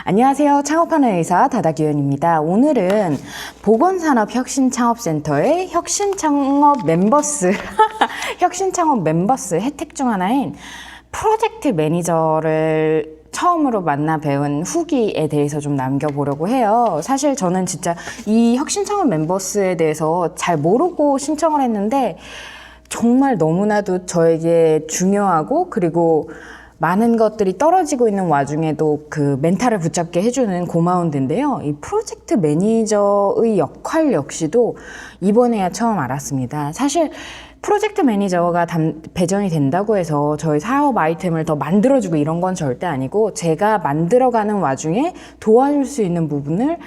안녕하세요. 창업하는 의사 다다기현입니다. 오늘은 보건산업혁신창업센터의 혁신창업 멤버스 혁신창업 멤버스 혜택 중 하나인 프로젝트 매니저를 처음으로 만나 배운 후기에 대해서 좀 남겨보려고 해요. 사실 저는 진짜 이 혁신창업 멤버스에 대해서 잘 모르고 신청을 했는데 정말 너무나도 저에게 중요하고 그리고 많은 것들이 떨어지고 있는 와중에도 그 멘탈을 붙잡게 해주는 고마운 데인데요. 이 프로젝트 매니저의 역할 역시도 이번에야 처음 알았습니다. 사실 프로젝트 매니저가 배정이 된다고 해서 저희 사업 아이템을 더 만들어주고 이런 건 절대 아니고 제가 만들어가는 와중에 도와줄 수 있는 부분을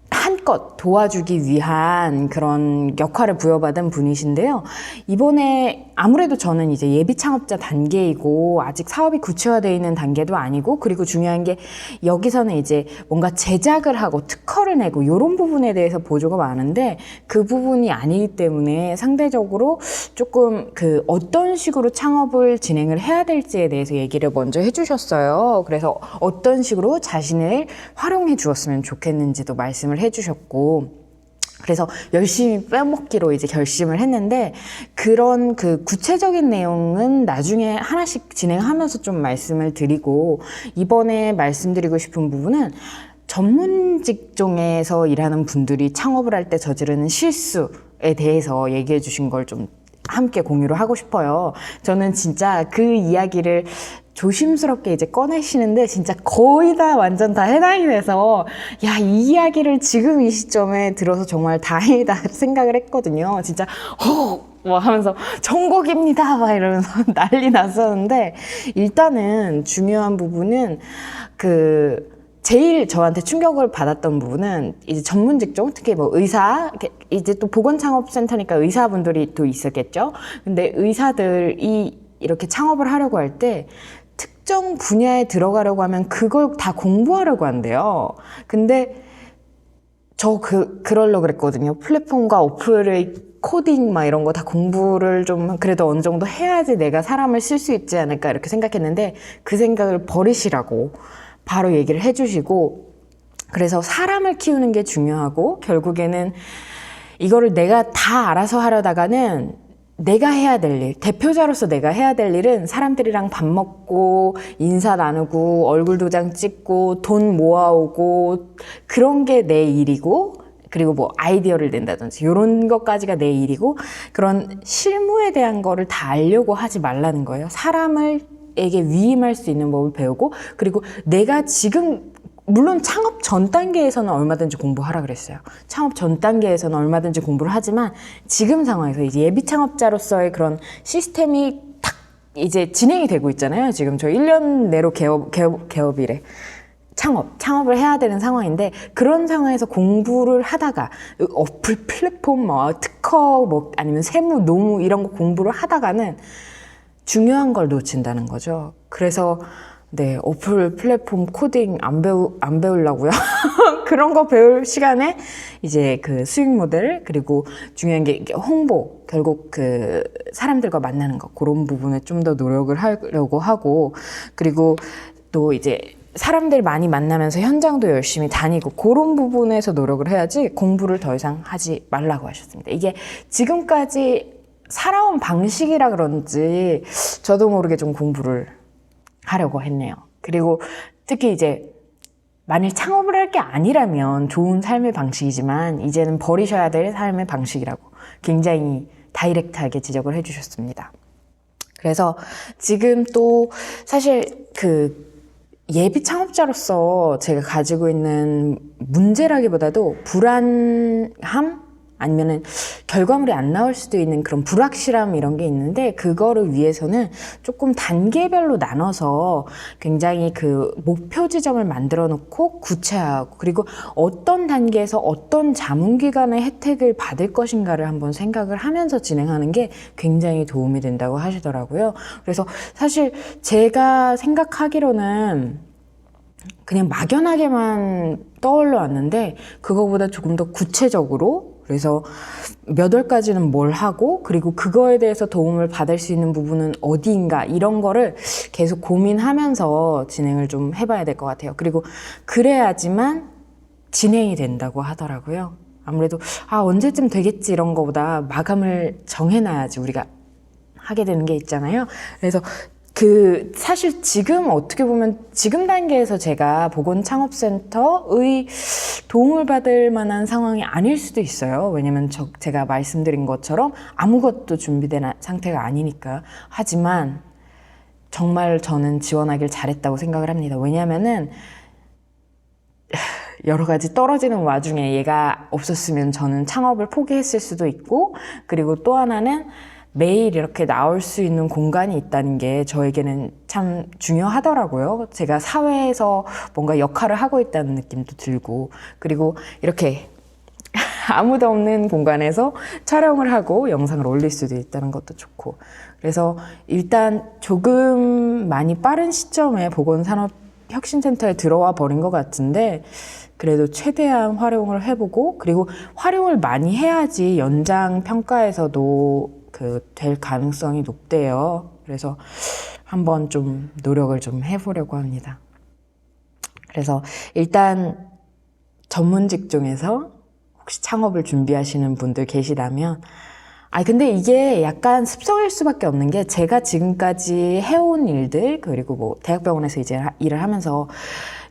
한껏 도와주기 위한 그런 역할을 부여받은 분이신데요. 이번에 아무래도 저는 이제 예비 창업자 단계이고 아직 사업이 구체화되어 있는 단계도 아니고 그리고 중요한 게 여기서는 이제 뭔가 제작을 하고 특허를 내고 이런 부분에 대해서 보조가 많은데 그 부분이 아니기 때문에 상대적으로 조금 그 어떤 식으로 창업을 진행을 해야 될지에 대해서 얘기를 먼저 해주셨어요. 그래서 어떤 식으로 자신을 활용해 주었으면 좋겠는지도 말씀을 해주셨고 그래서 열심히 빼먹기로 이제 결심을 했는데 그런 그 구체적인 내용은 나중에 하나씩 진행하면서 좀 말씀을 드리고 이번에 말씀드리고 싶은 부분은 전문 직종에서 일하는 분들이 창업을 할 때 저지르는 실수에 대해서 얘기해 주신 걸 좀 함께 공유를 하고 싶어요. 저는 진짜 그 이야기를 조심스럽게 이제 꺼내시는데 진짜 거의 다 완전 다 해당이 돼서 야, 이 이야기를 지금 이 시점에 들어서 정말 다행이다 생각을 했거든요. 진짜 뭐 하면서 천국입니다 막 이러면서 난리 났었는데 일단은 중요한 부분은 제일 저한테 충격을 받았던 부분은 이제 전문 직종, 특히 뭐 의사, 이제 또 보건창업센터니까 의사분들이 또 있었겠죠. 근데 의사들이 이렇게 창업을 하려고 할 때 특정 분야에 들어가려고 하면 그걸 다 공부하려고 한대요. 근데 그러려고 그랬거든요. 플랫폼과 어플의 코딩 막 이런 거 다 공부를 좀 그래도 어느 정도 해야지 내가 사람을 쓸 수 있지 않을까 이렇게 생각했는데 그 생각을 버리시라고 바로 얘기를 해주시고 그래서 사람을 키우는 게 중요하고 결국에는 이거를 내가 다 알아서 하려다가는 내가 해야 될 일, 대표자로서 내가 해야 될 일은 사람들이랑 밥 먹고 인사 나누고 얼굴 도장 찍고 돈 모아오고 그런 게 내 일이고 그리고 뭐 아이디어를 낸다든지 이런 것까지가 내 일이고 그런 실무에 대한 거를 다 알려고 하지 말라는 거예요. 사람에게 위임할 수 있는 법을 배우고 그리고 내가 지금 물론 창업 전 단계에서는 얼마든지 공부하라 그랬어요. 창업 전 단계에서는 얼마든지 공부를 하지만 지금 상황에서 이제 예비 창업자로서의 그런 시스템이 탁 이제 진행이 되고 있잖아요. 지금 저 1년 내로 개업이래. 창업을 해야 되는 상황인데 그런 상황에서 공부를 하다가 어플 플랫폼 뭐 특허 뭐 아니면 세무 노무 이런 거 공부를 하다가는 중요한 걸 놓친다는 거죠. 그래서 네, 어플 플랫폼 코딩 안 배우려고요. 그런 거 배울 시간에 이제 그 수익 모델 그리고 중요한 게 홍보 결국 그 사람들과 만나는 거 그런 부분에 좀 더 노력을 하려고 하고 그리고 또 이제 사람들 많이 만나면서 현장도 열심히 다니고 그런 부분에서 노력을 해야지 공부를 더 이상 하지 말라고 하셨습니다. 이게 지금까지 살아온 방식이라 그런지 저도 모르게 좀 공부를 하려고 했네요. 그리고 특히 이제 만일 창업을 할 게 아니라면 좋은 삶의 방식이지만 이제는 버리셔야 될 삶의 방식이라고 굉장히 다이렉트하게 지적을 해주셨습니다. 그래서 지금 또 사실 예비 창업자로서 제가 가지고 있는 문제라기보다도 불안함? 아니면은 결과물이 안 나올 수도 있는 그런 불확실함 이런 게 있는데 그거를 위해서는 조금 단계별로 나눠서 굉장히 그 목표 지점을 만들어 놓고 구체화하고 그리고 어떤 단계에서 어떤 자문기관의 혜택을 받을 것인가를 한번 생각을 하면서 진행하는 게 굉장히 도움이 된다고 하시더라고요. 그래서 사실 제가 생각하기로는 그냥 막연하게만 떠올려 왔는데 그거보다 조금 더 구체적으로 그래서 몇 월까지는 뭘 하고 그리고 그거에 대해서 도움을 받을 수 있는 부분은 어디인가 이런 거를 계속 고민하면서 진행을 좀 해봐야 될 것 같아요. 그리고 그래야지만 진행이 된다고 하더라고요. 아무래도 언제쯤 되겠지 이런 거보다 마감을 정해놔야지 우리가 하게 되는 게 있잖아요. 그래서 사실 지금 어떻게 보면 지금 단계에서 제가 보건창업센터의 도움을 받을 만한 상황이 아닐 수도 있어요. 왜냐면 제가 말씀드린 것처럼 아무것도 준비된 상태가 아니니까. 하지만 정말 저는 지원하길 잘했다고 생각을 합니다. 왜냐면은 여러 가지 떨어지는 와중에 얘가 없었으면 저는 창업을 포기했을 수도 있고, 그리고 또 하나는 매일 이렇게 나올 수 있는 공간이 있다는 게 저에게는 참 중요하더라고요. 제가 사회에서 뭔가 역할을 하고 있다는 느낌도 들고, 그리고 이렇게 아무도 없는 공간에서 촬영을 하고 영상을 올릴 수도 있다는 것도 좋고, 그래서 일단 조금 많이 빠른 시점에 보건산업혁신센터에 들어와 버린 것 같은데, 그래도 최대한 활용을 해보고, 그리고 활용을 많이 해야지 연장 평가에서도 될 가능성이 높대요. 그래서 한번 좀 노력을 좀 해보려고 합니다. 그래서 일단 전문 직종에서 혹시 창업을 준비하시는 분들 계시다면, 근데 이게 약간 습성일 수밖에 없는 게, 제가 지금까지 해온 일들, 그리고 뭐 대학병원에서 이제 일을 하면서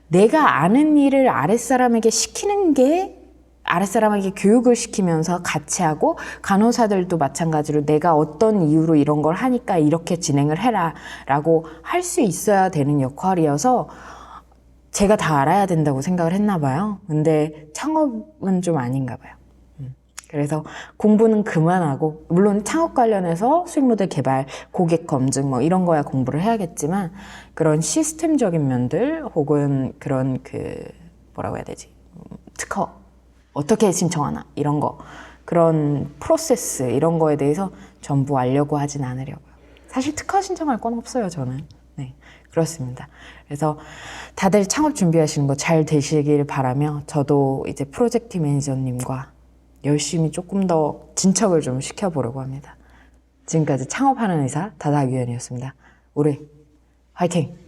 내가 아는 일을 아랫사람에게 시키는 게, 아랫사람에게 교육을 시키면서 같이 하고, 간호사들도 마찬가지로 내가 어떤 이유로 이런 걸 하니까 이렇게 진행을 해라 라고 할 수 있어야 되는 역할이어서 제가 다 알아야 된다고 생각을 했나 봐요. 근데 창업은 좀 아닌가 봐요. 그래서 공부는 그만하고, 물론 창업 관련해서 수익 모델 개발, 고객 검증 뭐 이런 거야 공부를 해야겠지만, 그런 시스템적인 면들 혹은 그런 뭐라고 해야 되지? 특허 어떻게 신청하나 이런 거, 그런 프로세스 이런 거에 대해서 전부 알려고 하진 않으려고요. 사실 특허 신청할 건 없어요, 저는. 네, 그렇습니다. 그래서 다들 창업 준비하시는 거 잘 되시길 바라며, 저도 이제 프로젝트 매니저님과 열심히 조금 더 진척을 좀 시켜보려고 합니다. 지금까지 창업하는 의사 다다규현이었습니다. 올해 화이팅!